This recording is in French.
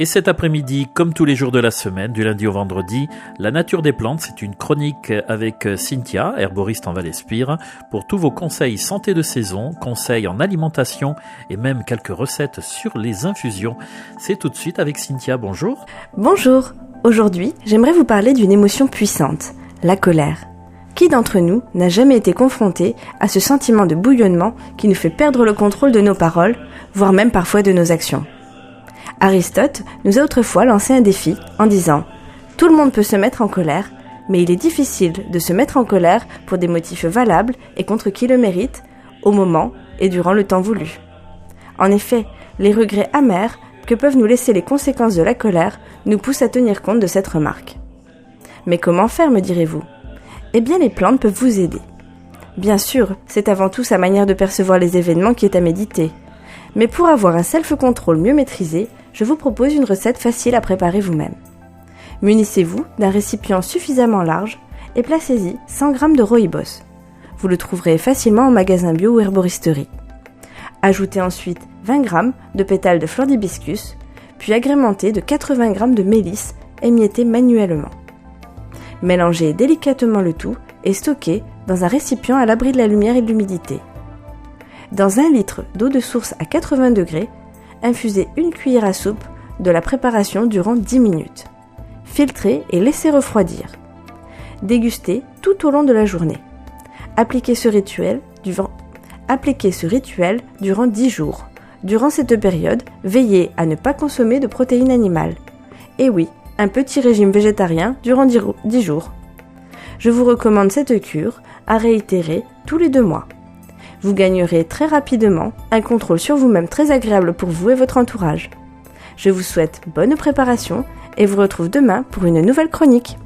Et cet après-midi, comme tous les jours de la semaine, du lundi au vendredi, La Nature des plantes, c'est une chronique avec Cynthia, herboriste en Val-Espire, pour tous vos conseils santé de saison, conseils en alimentation et même quelques recettes sur les infusions. C'est tout de suite avec Cynthia, bonjour. Bonjour, aujourd'hui j'aimerais vous parler d'une émotion puissante, la colère. Qui d'entre nous n'a jamais été confronté à ce sentiment de bouillonnement qui nous fait perdre le contrôle de nos paroles, voire même parfois de nos actions ? Aristote nous a autrefois lancé un défi en disant « Tout le monde peut se mettre en colère, mais il est difficile de se mettre en colère pour des motifs valables et contre qui le mérite, au moment et durant le temps voulu. » En effet, les regrets amers que peuvent nous laisser les conséquences de la colère nous poussent à tenir compte de cette remarque. Mais comment faire, me direz-vous ? Eh bien, les plantes peuvent vous aider. Bien sûr, c'est avant tout sa manière de percevoir les événements qui est à méditer. Mais pour avoir un self-control mieux maîtrisé, je vous propose une recette facile à préparer vous-même. Munissez-vous d'un récipient suffisamment large et placez-y 100 g de rooibos. Vous le trouverez facilement en magasin bio ou herboristerie. Ajoutez ensuite 20 g de pétales de fleur d'hibiscus, puis agrémentez de 80 g de mélisse émiettée manuellement. Mélangez délicatement le tout et stockez dans un récipient à l'abri de la lumière et de l'humidité. Dans 1 litre d'eau de source à 80 degrés, infusez 1 cuillère à soupe de la préparation durant 10 minutes. Filtrez et laissez refroidir. Dégustez tout au long de la journée. Appliquez ce rituel durant 10 jours. Durant cette période, veillez à ne pas consommer de protéines animales. Et oui, un petit régime végétarien durant 10 jours. Je vous recommande cette cure à réitérer tous les 2 mois. Vous gagnerez très rapidement un contrôle sur vous-même très agréable pour vous et votre entourage. Je vous souhaite bonne préparation et vous retrouve demain pour une nouvelle chronique.